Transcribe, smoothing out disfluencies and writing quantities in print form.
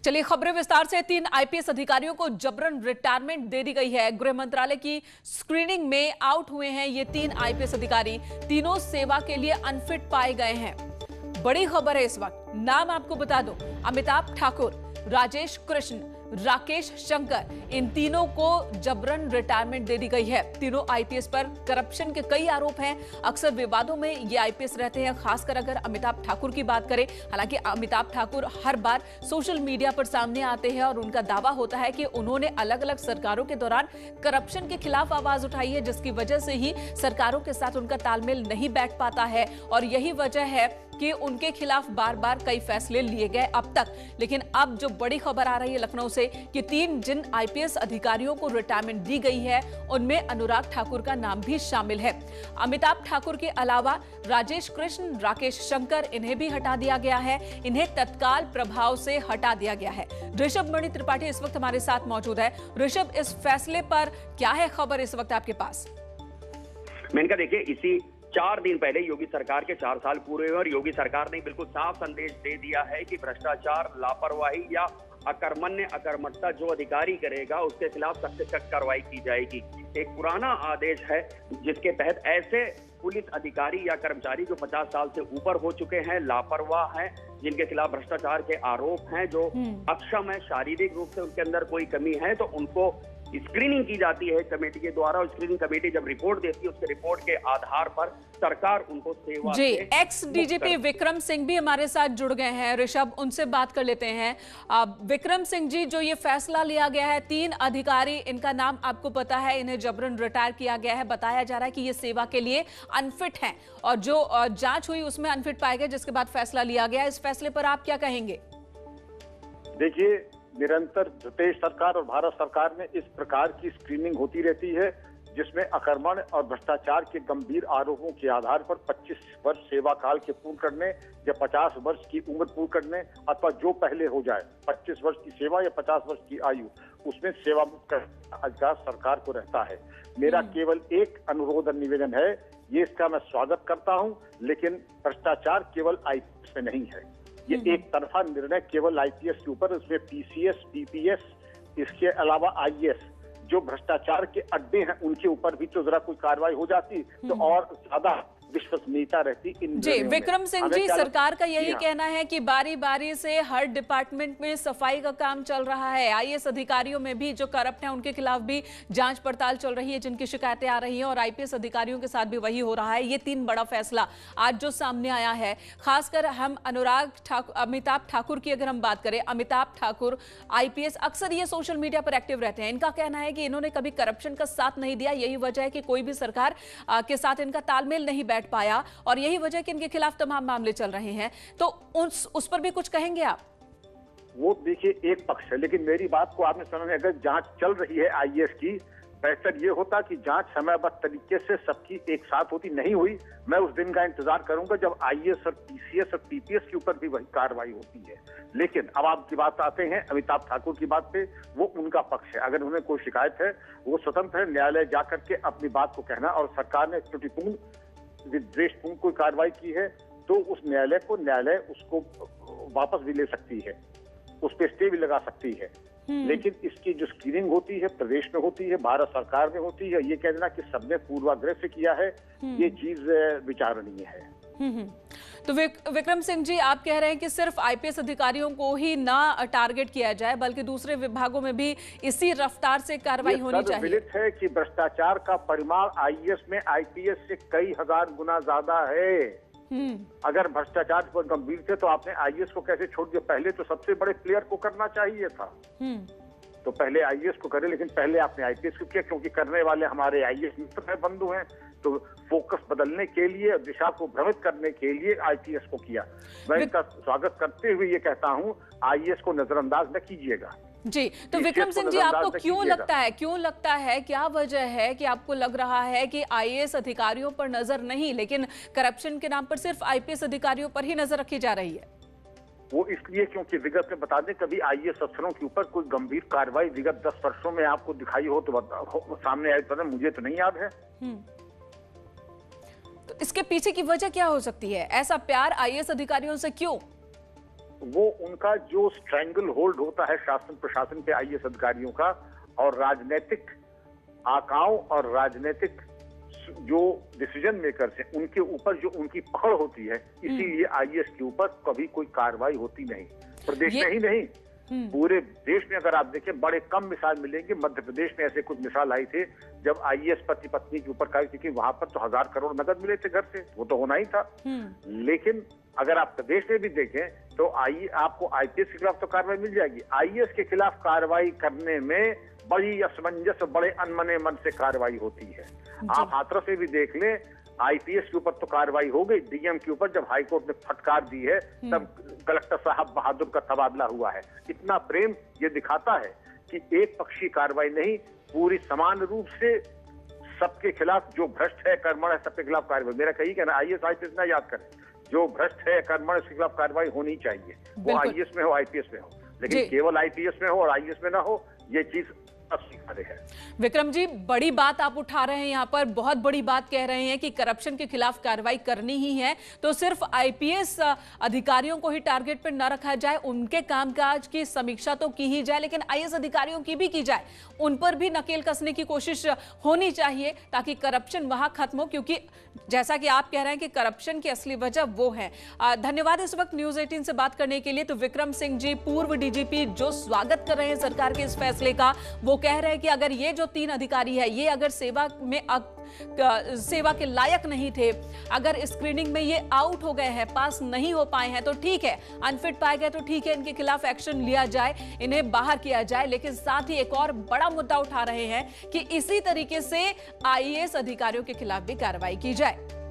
चलिए खबरें विस्तार से। 3 आईपीएस अधिकारियों को जबरन रिटायरमेंट दे दी गई है। गृह मंत्रालय की स्क्रीनिंग में आउट हुए हैं ये 3 आईपीएस अधिकारी। तीनों सेवा के लिए अनफिट पाए गए हैं। बड़ी खबर है इस वक्त। नाम आपको बता दूं, अमिताभ ठाकुर, राजेश कृष्ण, राकेश शंकर, इन तीनों को जबरन रिटायरमेंट दे दी गई है। तीनों आईपीएस पर करप्शन के कई आरोप हैं। अक्सर विवादों में ये आईपीएस रहते हैं, खासकर अगर अमिताभ ठाकुर की बात करें। हालांकि अमिताभ ठाकुर हर बार सोशल मीडिया पर सामने आते हैं और उनका दावा होता है कि उन्होंने अलग अलग सरकारों के दौरान करप्शन के खिलाफ आवाज उठाई है, जिसकी वजह से ही सरकारों के साथ उनका तालमेल नहीं बैठ पाता है और यही वजह है कि उनके खिलाफ बार बार कई फैसले लिए गए अब तक। लेकिन अब जो बड़ी खबर आ रही है लखनऊ से कि 3 जिन आईपीएस अधिकारियों को रिटायरमेंट दी गई है उनमें अनुराग ठाकुर का नाम भी शामिल है। अमिताभ ठाकुर के अलावा राजेश कृष्ण, राकेश शंकर, इन्हें भी हटा दिया गया है। इन्हें तत्काल प्रभाव से हटा दिया गया है। ऋषभ मणि त्रिपाठी इस वक्त हमारे साथ मौजूद है। ऋषभ, इस फैसले पर क्या है खबर इस वक्त आपके पास? मेनका देखिए, इसी 4 दिन पहले योगी सरकार के 4 साल पूरे हुए और योगी सरकार ने बिल्कुल साफ संदेश दे दिया है कि भ्रष्टाचार, लापरवाही या अकर्मण्य अकर्मठता जो अधिकारी करेगा उसके खिलाफ सख्त से सख्त कार्रवाई की जाएगी। एक पुराना आदेश है जिसके तहत ऐसे पुलिस अधिकारी या कर्मचारी जो 50 साल से ऊपर हो चुके हैं, लापरवाह हैं, जिनके खिलाफ भ्रष्टाचार के आरोप हैं, जो अक्षम है, शारीरिक रूप से उनके अंदर कोई कमी है, तो उनको स्क्रीनिंग की जाती है कमेटी के द्वारा। और स्क्रीनिंग कमेटी जब रिपोर्ट देती है उसके रिपोर्ट के आधार पर सरकार उनको सेवा जी। एक्स डीजीपी विक्रम सिंह भी हमारे साथ जुड़ गए हैं। ऋषभ, उनसे बात कर लेते हैं। विक्रम सिंह जी, जो ये फैसला लिया गया है, 3 अधिकारी, इनका नाम आपको पता है, इन्हें जबरन रिटायर किया गया है। बताया जा रहा है कि ये सेवा के लिए अनफिट हैं और जो जांच हुई उसमें अनफिट पाए गए, जिसके बाद फैसला लिया गया। इस फैसले पर आप क्या कहेंगे? देखिए, निरंतर प्रदेश सरकार और भारत सरकार में इस प्रकार की स्क्रीनिंग होती रहती है जिसमें अकर्मण और भ्रष्टाचार के गंभीर आरोपों के आधार पर 25 वर्ष सेवा काल के पूर्ण करने या 50 वर्ष की उम्र पूर्ण करने अथवा जो पहले हो जाए, 25 वर्ष की सेवा या 50 वर्ष की आयु, उसमें सेवा मुक्त करने का अधिकार सरकार को रहता है। मेरा केवल एक अनुरोध और निवेदन है, ये इसका मैं स्वागत करता हूँ, लेकिन भ्रष्टाचार केवल आईपीएस में नहीं है। ये एक तरफा निर्णय केवल आईपीएस के ऊपर, उसमें पीसीएस, पीपीएस, इसके अलावा आईएएस जो भ्रष्टाचार के अड्डे हैं उनके ऊपर भी तो जरा कोई कार्रवाई हो जाती तो और ज्यादा विश्वसनीयता रहती। जी, विक्रम सिंह जी, सरकार का यही कहना है कि बारी बारी से हर डिपार्टमेंट में सफाई का काम चल रहा है। आईएएस अधिकारियों में भी जो करप्ट हैं उनके खिलाफ भी जांच पड़ताल चल रही है, जिनकी शिकायतें आ रही हैं, और आईपीएस अधिकारियों के साथ भी वही हो रहा है। ये 3 बड़ा फैसला आज जो सामने आया है, खासकर हम अमिताभ ठाकुर की अगर हम बात करें, अमिताभ ठाकुर आईपीएस अक्सर ये सोशल मीडिया पर एक्टिव रहते हैं। इनका कहना है कि इन्होंने कभी करप्शन का साथ नहीं दिया। यही वजह है कि कोई भी सरकार के साथ इनका तालमेल नहीं बैठ पाया और यही वजह कि इनके खिलाफ तमाम मामले चल रहे हैं। तो उस पर भी कुछ कहेंगे आप? वो देखिए, एक पक्ष है, लेकिन मेरी बात को आपने समझ, अगर जांच चल रही है आईएएस की, बेहतर ये होता कि जांच समयबद्ध तरीके से सबकी एक साथ होती। नहीं हुई, मैं उस दिन का इंतजार करूंगा जब आईएएस और पीसीएस और पीपीएस के ऊपर भी वही कार्रवाई होती है। लेकिन अब आपकी बात आते हैं अमिताभ ठाकुर की बात पे, वो उनका पक्ष है। अगर उन्हें कोई शिकायत है वो स्वतंत्र है न्यायालय जाकर के अपनी बात को कहना, और सरकार ने त्रुटिपूर्ण विद्वेषपूर्ण कोई कार्रवाई की है तो उस न्यायालय उसको वापस भी ले सकती है, उस पर स्टे भी लगा सकती है। लेकिन इसकी जो स्क्रीनिंग होती है प्रदेश में होती है, भारत सरकार में होती है, ये कह देना कि सबने पूर्वाग्रह से किया है, ये चीज विचारणीय है। तो विक्रम सिंह जी, आप कह रहे हैं कि सिर्फ आईपीएस अधिकारियों को ही ना टारगेट किया जाए, बल्कि दूसरे विभागों में भी इसी रफ्तार से कार्रवाई होनी चाहिए। विदित है कि भ्रष्टाचार का परिमाण आईएएस में आईपीएस से कई हजार गुना ज्यादा है। अगर भ्रष्टाचार पर गंभीर थे तो आपने आईएएस को कैसे छोड़ दिया? पहले तो सबसे बड़े प्लेयर को करना चाहिए था। तो पहले आईएएस को करे, लेकिन पहले आपने आईपीएस को किया, क्योंकि करने वाले हमारे आईएएस मित्र हैं, बंधु हैं। तो फोकस बदलने के लिए, दिशा को भ्रमित करने के लिए आईपीएस को किया। मैं इसका स्वागत करते हुए ये कहता हूँ, आईएएस को नजरअंदाज न कीजिएगा। जी, तो विक्रम सिंह जी, आपको क्यों लगता है, क्या वजह है कि आपको लग रहा है कि आईएएस अधिकारियों पर नजर नहीं, लेकिन करप्शन के नाम पर सिर्फ आईपीएस अधिकारियों पर ही नजर रखी जा रही है? वो इसलिए क्योंकि विगत में बता दें, कभी आईएएस अफसरों के ऊपर कोई गंभीर कार्रवाई विगत 10 वर्षों में आपको दिखाई हो तो सामने आई तो मुझे तो नहीं याद है। तो इसके पीछे की वजह क्या हो सकती है? ऐसा प्यार आईएएस अधिकारियों से क्यों? वो उनका जो स्ट्रैंगल होल्ड होता है शासन प्रशासन के आईएएस अधिकारियों का, और राजनीतिक आकाओं और राजनीतिक जो डिसीजन मेकर्स हैं उनके ऊपर जो उनकी पकड़ होती है, इसीलिए आईएएस के ऊपर कभी कोई कार्रवाई होती नहीं। प्रदेश में ही नहीं, पूरे देश में अगर आप देखें बड़े कम मिसाल मिलेंगे। मध्य प्रदेश में ऐसे कुछ मिसाल आई थे जब आईएएस पति पत्नी के ऊपर कार्रवाई, क्योंकि वहां पर तो 1000 करोड़ नकद मिले थे घर से, वो तो होना ही था। लेकिन अगर आप प्रदेश में भी देखें तो आपको आईपीएस के खिलाफ तो कार्रवाई मिल जाएगी। आईएएस के खिलाफ कार्रवाई करने में बड़ी असमंजस, बड़े अनमने मन से कार्रवाई होती है। आप हाथरस से भी देख लें, आईपीएस के ऊपर तो कार्रवाई हो गई, डीएम के ऊपर जब हाईकोर्ट ने फटकार दी है तब कलेक्टर साहब बहादुर का तबादला हुआ है। इतना प्रेम ये दिखाता है कि एक पक्षी कार्रवाई नहीं, पूरी समान रूप से सबके खिलाफ जो भ्रष्ट है, कर्मण है, सबके खिलाफ कार्रवाई। मेरा कही कहना आईएएस आईपीएस ना याद करें, जो भ्रष्ट है, कर्मण, उसके खिलाफ कार्रवाई होनी चाहिए, वो आईएएस में हो आईपीएस में हो। लेकिन केवल आईपीएस में हो और आईएएस में ना हो, ये चीज है। विक्रम जी, बड़ी बात आप उठा रहे हैं यहाँ पर, बहुत बड़ी बात कह रहे हैं कि करप्शन के खिलाफ कार्रवाई करनी ही है तो सिर्फ आईपीएस अधिकारियों को ही टारगेट पर न रखा जाए, उनके कामकाज की समीक्षा तो की ही जाए, लेकिन आईएएस अधिकारियों की भी की जाए, उन पर भी नकेल कसने की कोशिश होनी चाहिए ताकि करप्शन वहां खत्म हो, क्योंकि जैसा कि आप कह रहे हैं कि करप्शन की असली वजह वो है। धन्यवाद इस वक्त न्यूज 18 से बात करने के लिए। तो विक्रम सिंह जी, पूर्व डीजीपी, जो स्वागत कर रहे हैं सरकार के इस फैसले का, वो कह रहे हैं कि अगर ये जो 3 अधिकारी है ये अगर सेवा के लायक नहीं थे, अगर स्क्रीनिंग में ये आउट हो गए हैं, पास नहीं हो पाए हैं तो ठीक है, अनफिट पाए गए तो ठीक है, इनके खिलाफ एक्शन लिया जाए, इन्हें बाहर किया जाए। लेकिन साथ ही एक और बड़ा मुद्दा उठा रहे हैं कि इसी तरीके से आईएएस अधिकारियों के खिलाफ भी कार्रवाई की जाए।